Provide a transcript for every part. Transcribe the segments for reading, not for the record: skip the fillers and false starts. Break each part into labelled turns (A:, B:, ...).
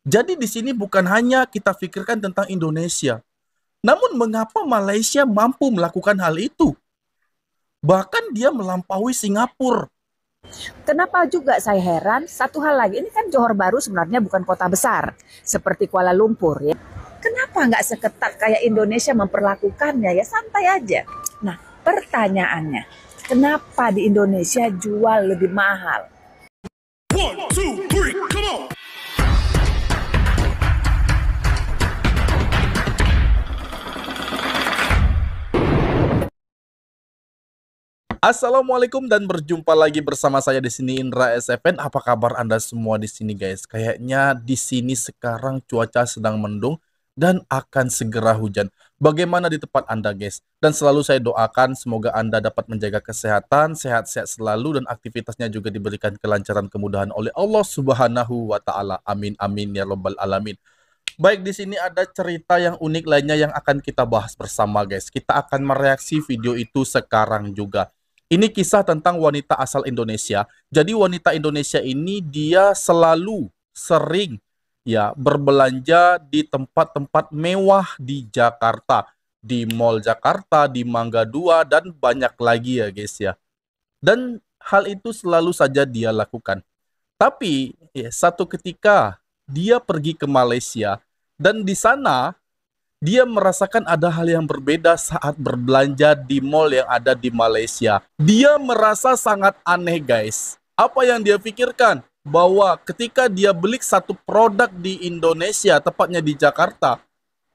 A: Jadi di sini bukan hanya kita pikirkan tentang Indonesia, namun mengapa Malaysia mampu melakukan hal itu? Bahkan dia melampaui Singapura.
B: Kenapa juga saya heran, satu hal lagi, ini kan Johor Bahru sebenarnya bukan kota besar, seperti Kuala Lumpur ya. Kenapa nggak seketat kayak Indonesia memperlakukannya ya, santai aja. Nah, pertanyaannya, kenapa di Indonesia jual lebih mahal?
C: One, two, three, come on!
A: Assalamualaikum dan berjumpa lagi bersama saya di sini Indra SFN. Apa kabar Anda semua di sini guys? Kayaknya di sini sekarang cuaca sedang mendung dan akan segera hujan. Bagaimana di tempat Anda guys? Dan selalu saya doakan semoga Anda dapat menjaga kesehatan, sehat-sehat selalu dan aktivitasnya juga diberikan kelancaran kemudahan oleh Allah Subhanahu wa taala. Amin amin ya rabbal alamin. Baik, di sini ada cerita yang unik lainnya yang akan kita bahas bersama guys. Kita akan mereaksi video itu sekarang juga. Ini kisah tentang wanita asal Indonesia. Jadi wanita Indonesia ini dia selalu sering ya berbelanja di tempat-tempat mewah di Jakarta, di Mall Jakarta, di Mangga 2 dan banyak lagi ya guys ya. Dan hal itu selalu saja dia lakukan. Tapi ya, satu ketika dia pergi ke Malaysia dan di sana dia merasakan ada hal yang berbeda saat berbelanja di mall yang ada di Malaysia. Dia merasa sangat aneh guys. Apa yang dia pikirkan? Bahwa ketika dia beli satu produk di Indonesia, tepatnya di Jakarta,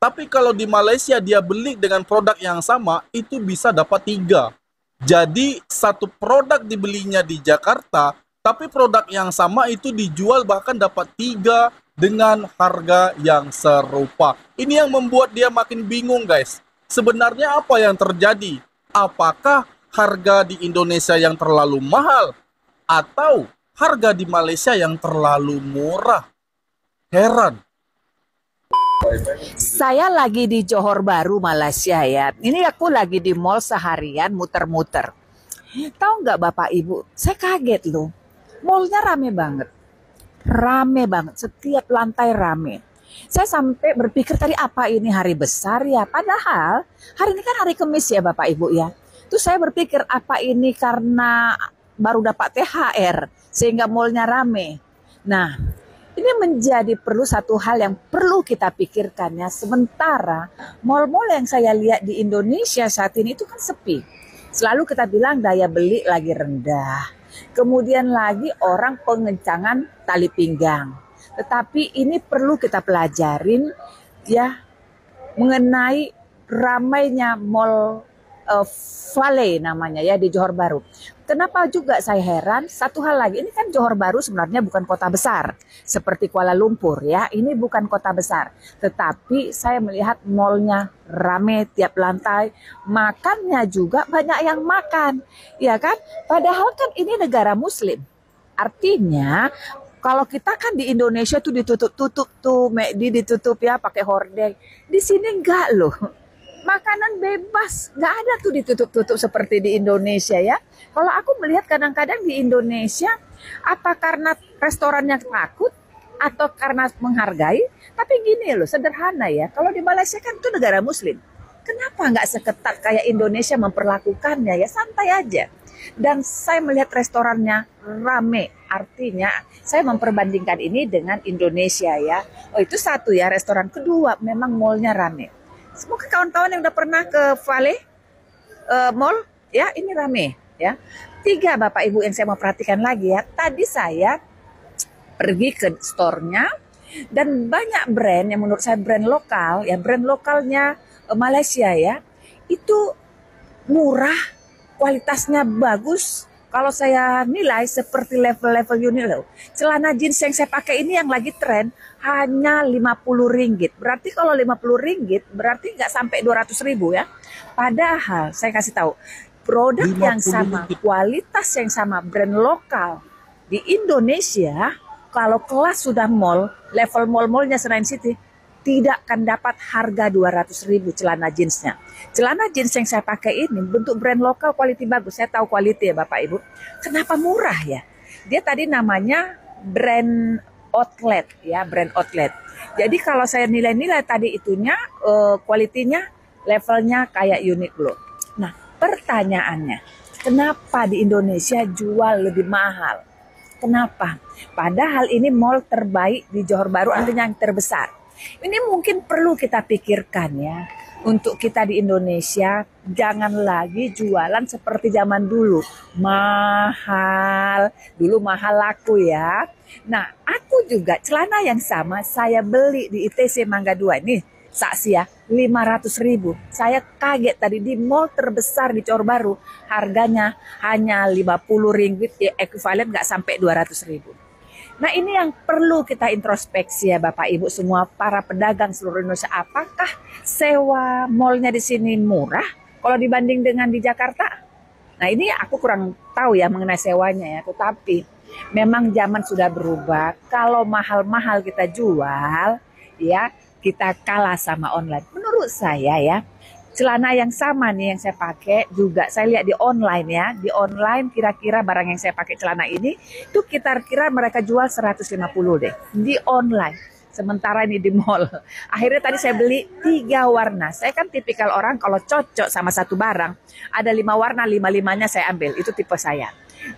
A: tapi kalau di Malaysia dia beli dengan produk yang sama, itu bisa dapat 3. Jadi satu produk dibelinya di Jakarta, tapi produk yang sama itu dijual bahkan dapat 3 dengan harga yang serupa. Ini yang membuat dia makin bingung guys. Sebenarnya apa yang terjadi? Apakah harga di Indonesia yang terlalu mahal? Atau harga di Malaysia yang terlalu murah? Heran.
B: Saya lagi di Johor Bahru, Malaysia ya. Ini aku lagi di mall seharian muter-muter. Tahu nggak Bapak Ibu, saya kaget loh. Mallnya rame banget. Rame banget, setiap lantai rame. Saya sampai berpikir tadi apa ini hari besar ya. Padahal hari ini kan hari Kamis ya Bapak Ibu ya. Terus saya berpikir apa ini karena baru dapat THR sehingga mallnya rame. Nah, ini menjadi perlu satu hal yang perlu kita pikirkan ya. Sementara mal-mal yang saya lihat di Indonesia saat ini itu kan sepi. Selalu kita bilang daya beli lagi rendah. Kemudian lagi orang pengencangan tali pinggang. Tetapi ini perlu kita pelajarin ya mengenai ramainya mall Vale namanya ya di Johor Bahru. Kenapa juga saya heran, satu hal lagi, ini kan Johor Bahru sebenarnya bukan kota besar seperti Kuala Lumpur ya, ini bukan kota besar. Tetapi saya melihat mallnya rame tiap lantai, makannya juga banyak yang makan, ya kan? Padahal kan ini negara Muslim. Artinya kalau kita kan di Indonesia tuh ditutup-tutup tuh, McD ditutup ya pakai hordeng. Di sini enggak loh. Makanan bebas, nggak ada tuh ditutup-tutup seperti di Indonesia ya. Kalau aku melihat kadang-kadang di Indonesia, apa karena restorannya takut atau karena menghargai? Tapi gini loh, sederhana ya. Kalau di Malaysia kan itu negara Muslim. Kenapa nggak seketat kayak Indonesia memperlakukannya ya, santai aja. Dan saya melihat restorannya rame, artinya saya memperbandingkan ini dengan Indonesia ya. Oh itu satu ya, restoran kedua memang mallnya rame. Mungkin kawan-kawan yang udah pernah ke Vale Mall, ya ini rame ya. 3 Bapak Ibu yang saya mau perhatikan lagi ya. Tadi saya pergi ke store-nya dan banyak brand yang menurut saya brand lokal, ya brand lokalnya Malaysia ya. Itu murah, kualitasnya bagus. Kalau saya nilai seperti level-level Uniqlo. Celana jeans yang saya pakai ini yang lagi tren hanya Rp50. Berarti kalau Rp50 berarti nggak sampai 200.000 ya. Padahal saya kasih tahu produk yang sama,
A: 50
B: kualitas yang sama, brand lokal di Indonesia, kalau kelas sudah mall, level mall-mallnya Senayan City, tidak akan dapat harga 200.000 celana jeansnya. Celana jeans yang saya pakai ini bentuk brand lokal, quality bagus. Saya tahu quality ya Bapak Ibu. Kenapa murah ya? Dia tadi namanya brand outlet ya, brand outlet. Jadi kalau saya nilai-nilai tadi itunya, kualitinya, levelnya kayak Uniqlo. Nah, pertanyaannya, kenapa di Indonesia jual lebih mahal? Kenapa? Padahal ini mall terbaik di Johor Bahru, artinya yang terbesar. Ini mungkin perlu kita pikirkan ya. Untuk kita di Indonesia, jangan lagi jualan seperti zaman dulu. Mahal. Dulu mahal laku ya. Nah, aku juga celana yang sama saya beli di ITC Mangga 2 nih. Saksi ya, 500.000. Saya kaget tadi di mall terbesar di Johor Bahru. Harganya hanya 50 ringgit, ya ekuivalen nggak sampai 200.000. Nah ini yang perlu kita introspeksi ya Bapak Ibu semua para pedagang seluruh Indonesia. Apakah sewa mallnya di sini murah kalau dibanding dengan di Jakarta? Nah ini aku kurang tahu ya mengenai sewanya ya. Tetapi memang zaman sudah berubah. Kalau mahal-mahal kita jual ya kita kalah sama online. Menurut saya ya. Celana yang sama nih yang saya pakai juga saya lihat di online ya. Di online kira-kira barang yang saya pakai celana ini itu kira-kira mereka jual 150 deh di online. Sementara ini di mall. Akhirnya tadi saya beli 3 warna. Saya kan tipikal orang kalau cocok sama satu barang ada 5 warna, 5-5-nya saya ambil. Itu tipe saya.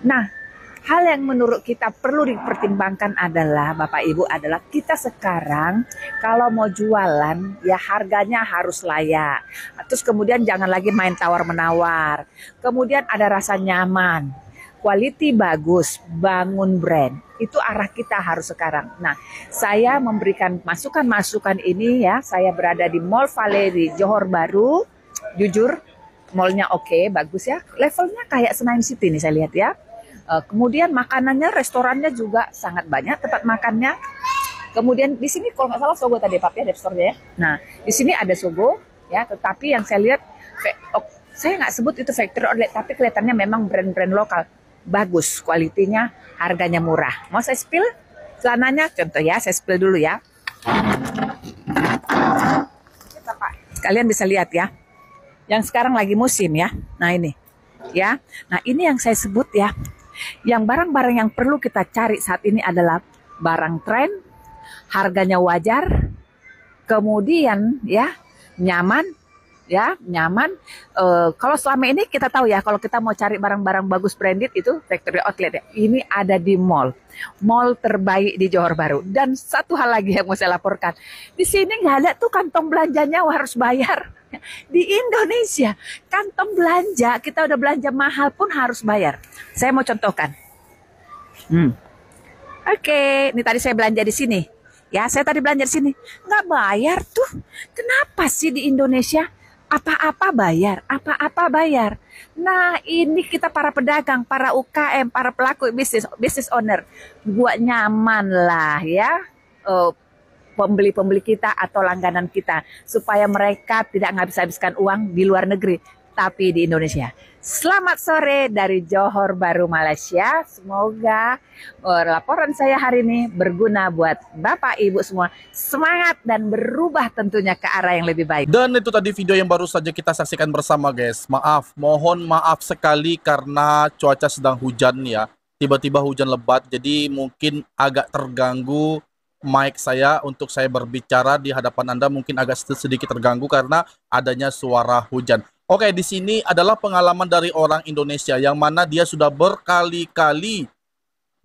B: Nah, hal yang menurut kita perlu dipertimbangkan adalah Bapak Ibu adalah kita sekarang kalau mau jualan ya harganya harus layak. Terus kemudian jangan lagi main tawar-menawar. Kemudian ada rasa nyaman. Quality bagus, bangun brand. Itu arah kita harus sekarang. Nah, saya memberikan masukan-masukan ini ya. Saya berada di Mall Valley di Johor Bahru. Jujur, mallnya oke, bagus ya. Levelnya kayak Senayan City nih saya lihat ya. Kemudian makanannya, restorannya juga sangat banyak tempat makannya. Kemudian di sini kalau nggak salah Sogo tadi Pak ya, store ya. Nah di sini ada Sogo ya, tetapi yang saya lihat, saya nggak sebut itu factory outlet, tapi kelihatannya memang brand-brand lokal. Bagus, kualitinya, harganya murah. Mau saya spill celananya? Contoh ya, saya spill dulu ya. Kalian bisa lihat ya, yang sekarang lagi musim ya. Nah ini ya, nah ini yang saya sebut ya. Yang barang-barang yang perlu kita cari saat ini adalah barang tren, harganya wajar, kemudian ya nyaman, ya nyaman. Kalau selama ini kita tahu ya, kalau kita mau cari barang-barang bagus branded itu factory outlet ya. Ini ada di mall terbaik di Johor Bahru. Dan satu hal lagi yang mau saya laporkan, di sini nggak ada tuh kantong belanjanya harus bayar. Di Indonesia, kantong belanja, kita udah belanja mahal pun harus bayar. Saya mau contohkan. Oke, ini tadi saya belanja di sini. Ya, saya tadi belanja di sini. Nggak bayar tuh. Kenapa sih di Indonesia apa-apa bayar, apa-apa bayar? Nah, ini kita para pedagang, para UKM, para pelaku business owner. Buat nyaman lah ya. Pembeli-pembeli kita atau langganan kita supaya mereka tidak ngabis-habiskan uang di luar negeri tapi di Indonesia. Selamat sore dari Johor Bahru, Malaysia. Semoga laporan saya hari ini berguna buat Bapak Ibu semua. Semangat dan berubah tentunya ke arah yang lebih baik.
A: Dan itu tadi video yang baru saja kita saksikan bersama guys. Mohon maaf sekali karena cuaca sedang hujan ya. Tiba-tiba hujan lebat jadi mungkin agak terganggu mic saya untuk saya berbicara di hadapan Anda, mungkin agak sedikit terganggu karena adanya suara hujan. Oke, di sini adalah pengalaman dari orang Indonesia yang mana dia sudah berkali-kali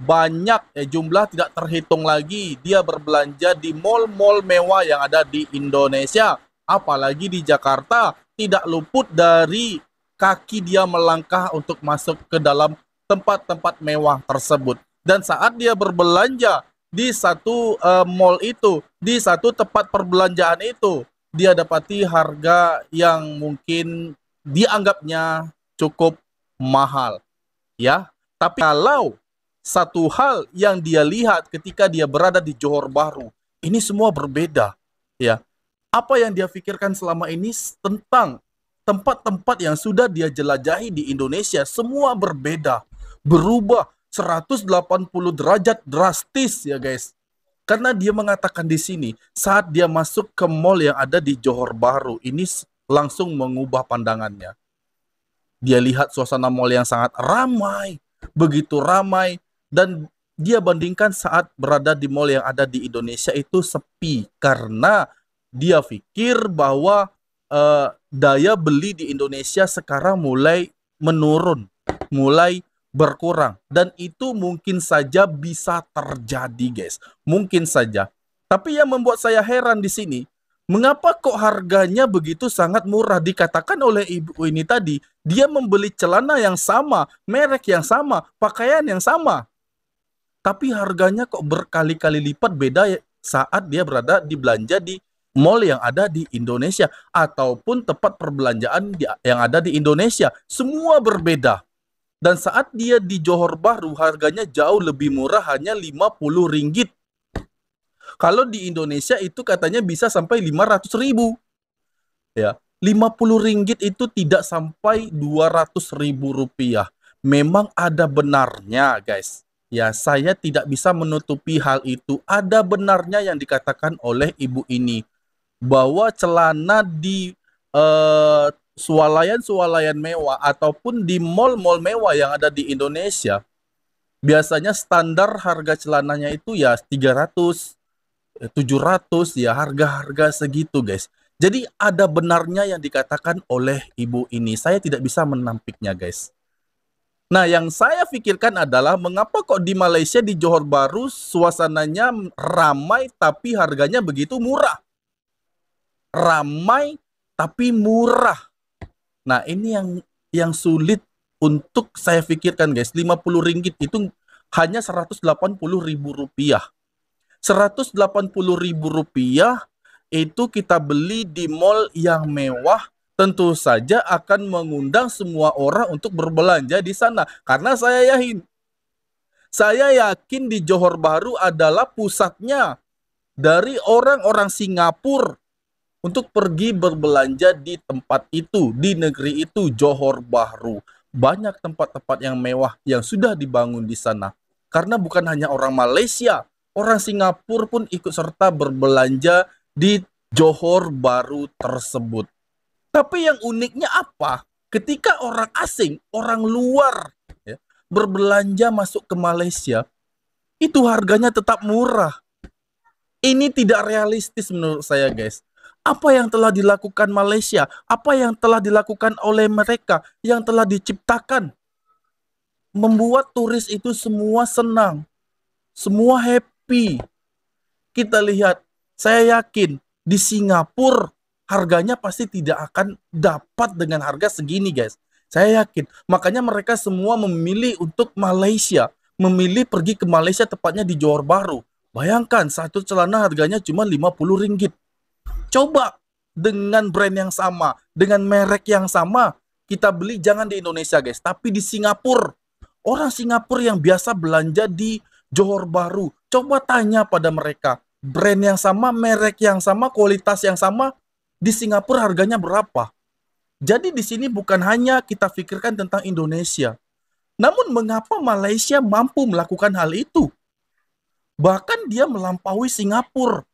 A: banyak jumlah tidak terhitung lagi dia berbelanja di mall-mall mewah yang ada di Indonesia. Apalagi di Jakarta, tidak luput dari kaki dia melangkah untuk masuk ke dalam tempat-tempat mewah tersebut. Dan saat dia berbelanja di satu mall itu, di satu tempat perbelanjaan itu, dia dapati harga yang mungkin dianggapnya cukup mahal. Ya, tapi kalau satu hal yang dia lihat ketika dia berada di Johor Bahru, ini semua berbeda. Ya, apa yang dia pikirkan selama ini tentang tempat-tempat yang sudah dia jelajahi di Indonesia, semua berbeda, berubah 180 derajat drastis ya guys. Karena dia mengatakan di sini saat dia masuk ke mall yang ada di Johor Bahru ini langsung mengubah pandangannya. Dia lihat suasana mall yang sangat ramai, begitu ramai dan dia bandingkan saat berada di mall yang ada di Indonesia itu sepi karena dia pikir bahwa daya beli di Indonesia sekarang mulai menurun, mulai berkurang, dan itu mungkin saja bisa terjadi, guys. Mungkin saja. Tapi yang membuat saya heran di sini, mengapa kok harganya begitu sangat murah? Dikatakan oleh ibu ini tadi, dia membeli celana yang sama, merek yang sama, pakaian yang sama, tapi harganya kok berkali-kali lipat beda saat dia berada di belanja di mall yang ada di Indonesia ataupun tempat perbelanjaan yang ada di Indonesia. Semua berbeda. Dan saat dia di Johor Bahru harganya jauh lebih murah, hanya Rp50. Kalau di Indonesia itu katanya bisa sampai 500.000. Ya, Rp50 itu tidak sampai Rp200.000. Memang ada benarnya, guys. Ya, saya tidak bisa menutupi hal itu. Ada benarnya yang dikatakan oleh ibu ini, bahwa celana di swalayan-swalayan mewah ataupun di mall-mall mewah yang ada di Indonesia, biasanya standar harga celananya itu ya 300, 700, ya harga-harga segitu, guys. Jadi ada benarnya yang dikatakan oleh ibu ini. Saya tidak bisa menampiknya, guys. Nah, yang saya pikirkan adalah mengapa kok di Malaysia, di Johor Bahru, suasananya ramai tapi harganya begitu murah. Ramai tapi murah. Nah, ini yang sulit untuk saya pikirkan, guys. Rp50 itu hanya Rp180.000. Rp180.000 itu kita beli di mall yang mewah, tentu saja akan mengundang semua orang untuk berbelanja di sana. Karena saya yakin di Johor Bahru adalah pusatnya dari orang-orang Singapura untuk pergi berbelanja di tempat itu, di negeri itu, Johor Bahru. Banyak tempat-tempat yang mewah yang sudah dibangun di sana. Karena bukan hanya orang Malaysia, orang Singapura pun ikut serta berbelanja di Johor Bahru tersebut. Tapi yang uniknya apa? Ketika orang asing, orang luar ya, berbelanja masuk ke Malaysia, itu harganya tetap murah. Ini tidak realistis menurut saya, guys. Apa yang telah dilakukan Malaysia? Apa yang telah dilakukan oleh mereka? Yang telah diciptakan? Membuat turis itu semua senang. Semua happy. Kita lihat, saya yakin di Singapura harganya pasti tidak akan dapat dengan harga segini, guys. Saya yakin. Makanya mereka semua memilih untuk Malaysia. Memilih pergi ke Malaysia, tepatnya di Johor Bahru. Bayangkan, satu celana harganya cuma Rp50. Coba dengan brand yang sama, dengan merek yang sama, kita beli jangan di Indonesia, guys, tapi di Singapura. Orang Singapura yang biasa belanja di Johor Bahru, coba tanya pada mereka, brand yang sama, merek yang sama, kualitas yang sama, di Singapura harganya berapa? Jadi di sini bukan hanya kita pikirkan tentang Indonesia. Namun mengapa Malaysia mampu melakukan hal itu? Bahkan dia melampaui Singapura.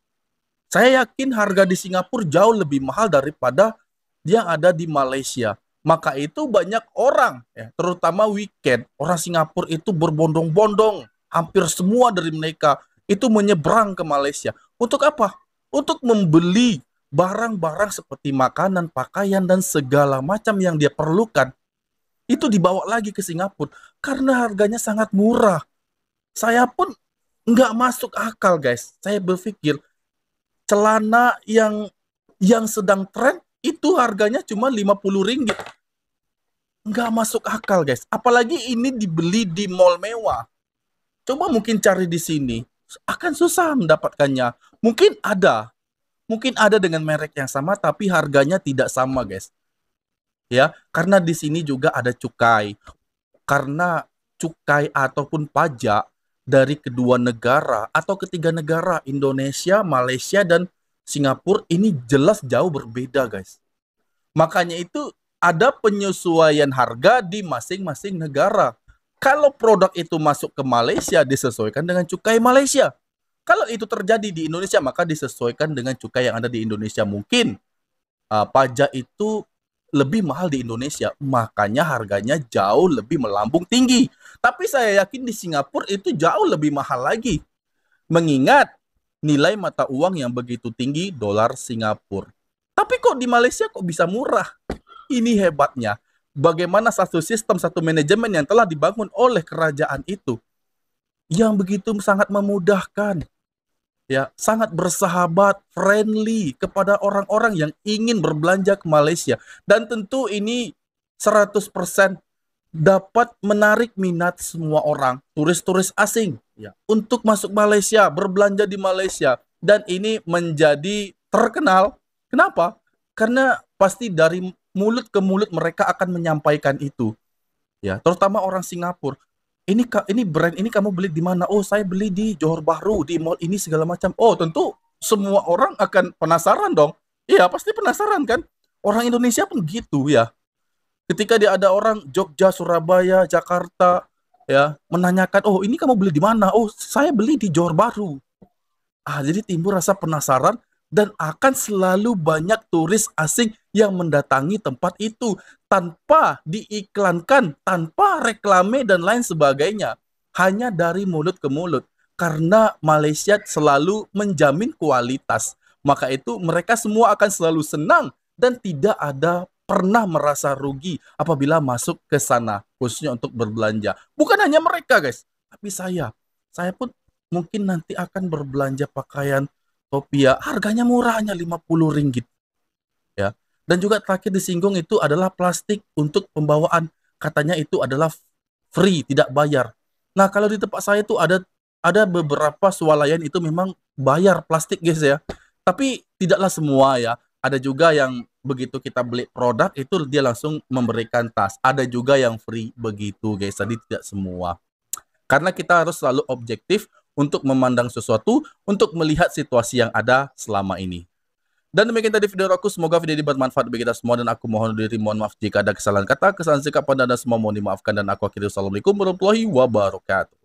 A: Saya yakin harga di Singapura jauh lebih mahal daripada yang ada di Malaysia. Maka itu banyak orang, ya, terutama weekend, orang Singapura itu berbondong-bondong. Hampir semua dari mereka itu menyeberang ke Malaysia. Untuk apa? Untuk membeli barang-barang seperti makanan, pakaian, dan segala macam yang dia perlukan. Itu dibawa lagi ke Singapura karena harganya sangat murah. Saya pun nggak masuk akal, guys. Saya berpikir celana yang sedang tren itu harganya cuma Rp50. Nggak masuk akal, guys. Apalagi ini dibeli di mall mewah. Coba mungkin cari di sini. Akan susah mendapatkannya. Mungkin ada dengan merek yang sama tapi harganya tidak sama, guys. Ya, karena di sini juga ada cukai. Karena cukai ataupun pajak dari kedua negara atau ketiga negara, Indonesia, Malaysia, dan Singapura, ini jelas jauh berbeda, guys. Makanya itu ada penyesuaian harga di masing-masing negara. Kalau produk itu masuk ke Malaysia, disesuaikan dengan cukai Malaysia. Kalau itu terjadi di Indonesia, maka disesuaikan dengan cukai yang ada di Indonesia. Mungkin pajak itu lebih mahal di Indonesia, makanya harganya jauh lebih melambung tinggi. Tapi saya yakin di Singapura itu jauh lebih mahal lagi. Mengingat nilai mata uang yang begitu tinggi dolar Singapura. Tapi kok di Malaysia kok bisa murah? Ini hebatnya. Bagaimana satu sistem, satu manajemen yang telah dibangun oleh kerajaan itu yang begitu sangat memudahkan, ya, sangat bersahabat, friendly kepada orang-orang yang ingin berbelanja ke Malaysia. Dan tentu ini 100% dapat menarik minat semua orang, turis-turis asing, ya, untuk masuk Malaysia, berbelanja di Malaysia. Dan ini menjadi terkenal. Kenapa? Karena pasti dari mulut ke mulut mereka akan menyampaikan itu. Ya, terutama orang Singapura. Ini brand ini kamu beli di mana? Oh, saya beli di Johor Bahru, di mall ini segala macam. Oh, tentu semua orang akan penasaran dong. Iya, pasti penasaran kan? Orang Indonesia pun gitu ya. Ketika dia ada orang Jogja, Surabaya, Jakarta, ya, menanyakan, "Oh, ini kamu beli di mana?" "Oh, saya beli di Johor Bahru." Jadi timbul rasa penasaran dan akan selalu banyak turis asing yang mendatangi tempat itu tanpa diiklankan, tanpa reklame dan lain sebagainya. Hanya dari mulut ke mulut. Karena Malaysia selalu menjamin kualitas. Maka itu mereka semua akan selalu senang dan tidak ada pernah merasa rugi apabila masuk ke sana, khususnya untuk berbelanja. Bukan hanya mereka, guys, tapi saya. Saya pun mungkin nanti akan berbelanja pakaian Topia, harganya murah, hanya RM50, ya. Dan juga terakhir disinggung itu adalah plastik untuk pembawaan. Katanya itu adalah free, tidak bayar. Nah, kalau di tempat saya itu ada beberapa swalayan itu memang bayar plastik, guys, ya. Tapi tidaklah semua, ya. Ada juga yang begitu kita beli produk itu dia langsung memberikan tas. Ada juga yang free begitu, guys. Jadi tidak semua. Karena kita harus selalu objektif untuk memandang sesuatu, untuk melihat situasi yang ada selama ini. Dan demikian tadi video aku, semoga video ini bermanfaat bagi kita semua, dan aku mohon diri, mohon maaf jika ada kesalahan kata, kesalahan sikap pada Anda semua mohon dimaafkan, dan aku akhiri. Assalamualaikum warahmatullahi wabarakatuh.